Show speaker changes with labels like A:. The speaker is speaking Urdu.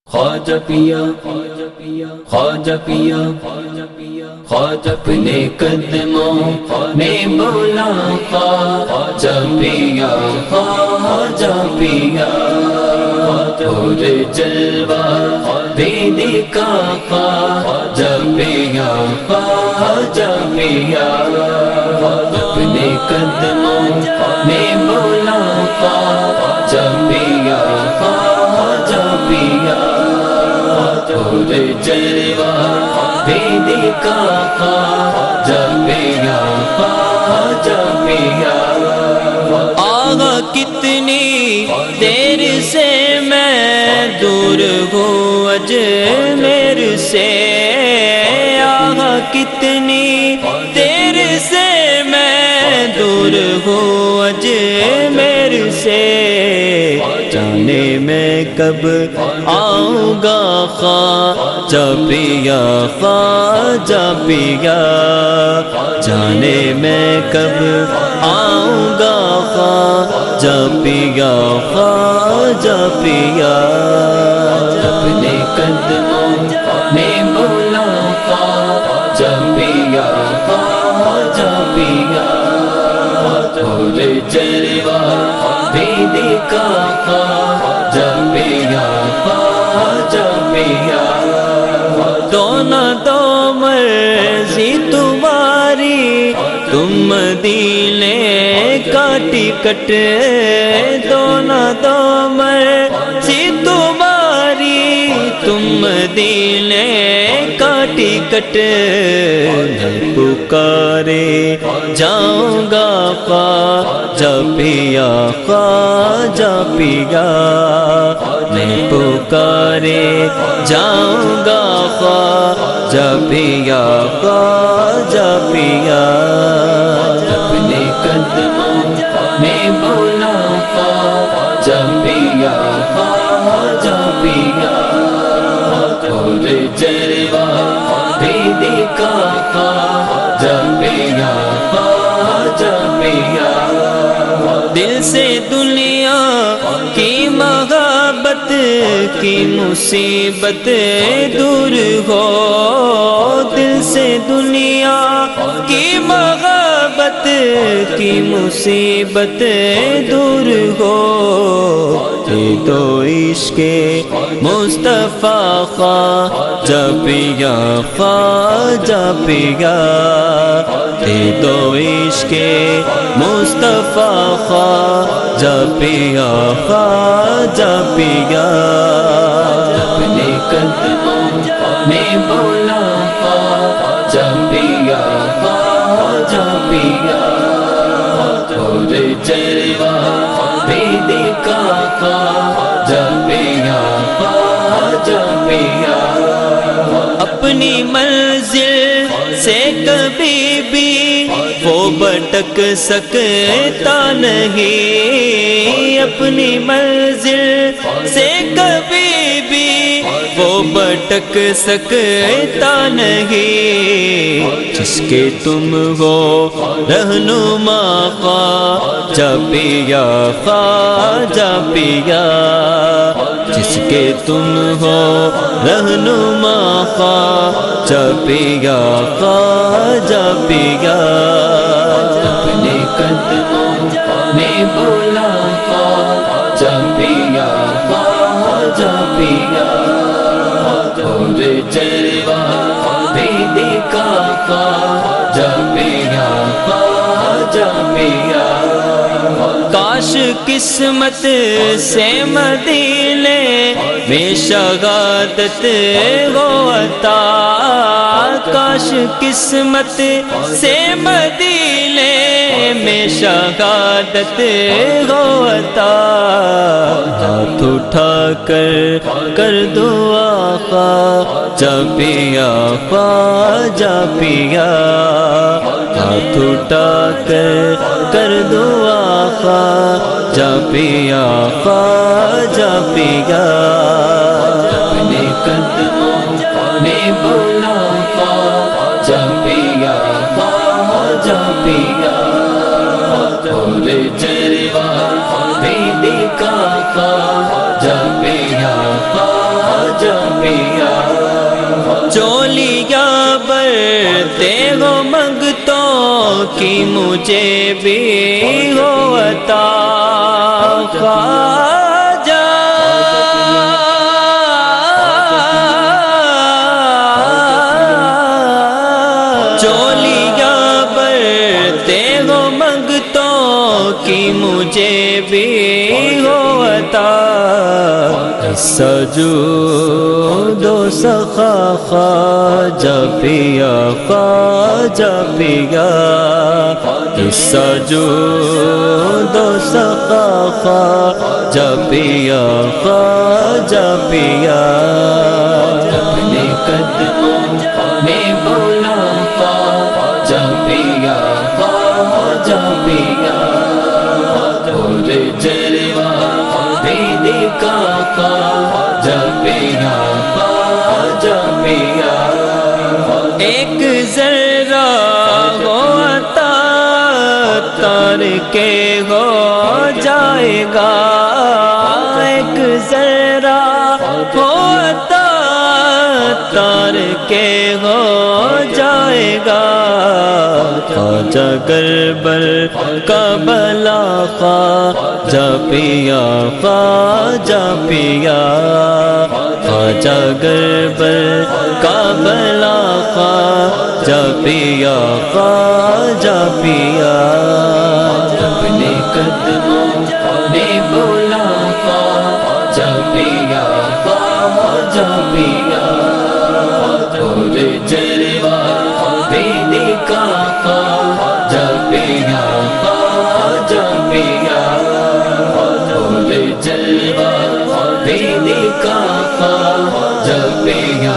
A: خواجہ پیا خواجہ پیا خواجہ اپنے قدموں میں بولا خواجہ پیا خواجہ پیا اور جلوہ دینے کا خواجہ پیا خواجہ پیا اپنے قدموں میں بولا خواجہ پیا خواجہ پیا اور جلوہ دینے کا خواجہ پیا خواجہ پیا
B: آغا کتنی دیر سے میں دور ہوں اجمیر سے، آغا کتنی دیر سے میں دور ہوں اجمیر سے، جانے میں کب آؤں گا خواجہ پیا خواجہ پیا، جانے میں کب آؤں گا خواجہ پیا خواجہ پیا،
A: اپنے قدموں میں بولا خواجہ پیا خواجہ پیا اور جلوہ دینے کا خواجہ پیا خواجہ پیا
B: دونوں دو مرضی تمہاری، تم مدینے کا ٹکٹ، دونوں دو مرضی تمہاری، تم مدینے کا ٹکٹ، میں پکارے جاؤں گا خواجہ پیا خواجہ پیا، میں پکارے جاؤں گا خواجہ پیا خواجہ پیا،
A: اپنے قدموں میں بولا خواجہ پیا خواجہ پیا اور جلوہ دینے کا خواجہ پیا خواجہ پیا
B: دل سے دنیا کی محبت کی مصیبت دور ہو، دل سے دنیا کی محبت کی مصیبت دور ہو، یہ تو عشق مصطفیٰ خواجہ پیا خواجہ پیا، یہ تو عشق مصطفیٰ خواجہ پیا خواجہ پیا،
A: اپنے قدموں میں بولا خواجہ پیا خواجہ پیا اور جلوہ دینے کا خواجہ پیا خواجہ پیا
B: اپنی منزل سے کبھی بھی وہ بھٹک سکتا نہیں، اپنی منزل سے کبھی بھی وہ بھٹک سکتا نہیں، جس کے تم ہو رہنما خواجہ پیا خواجہ پیا، جس کے تم ہو رہنما خواجہ پیا خواجہ پیا،
A: اپنے قدموں میں بولا خواجہ پیا خواجہ پیا اور جلوہ دینے کا خواجہ پیا خواجہ پیا
B: کاش قسمت سے مدینے میں شہادت ہو عطا، کاش قسمت سے مدینے میں شہادت ہو عطا، ہاتھ اٹھا کر دعا خواجہ پیا خواجہ پیا، ہاتھ اٹھا کر دعا خواجہ پیا خواجہ پیا،
A: اپنے قدموں میں بولا خواجہ پیا خواجہ پیا اور جلوہ دینے کا خواجہ پیا خواجہ
B: کی مجھے بھی ہو عطا خواجہ چولیاں برتے ہو منگتوں کی مجھے بھی ہو عطا سجود و سخا خواجہ پیا خواجہ پیا سجود و سخا خواجہ پیا خواجہ پیا
A: اپنے قدموں میں بولا خواجہ پیا خواجہ پیا اور جلوہ بھی دکھا خواجہ پیا خواجہ پیا
B: ایک ذرہ ہو عطا تار کے ہو جائے گا ایک ذرہ ہو عطا تار کے ہو جائے گا خواجہ گربر کا بلا خواجہ پیا خواجہ پیا خواجہ گربر کا بلا خواجہ پیا خواجہ پیا
A: اپنے قدموں میں بولا خواجہ پیا خواجہ پیا اور جلوہ بھی دکھا خواجہ پیا خواجہ پیا اور جلوہ بھی دکھا خواجہ پیا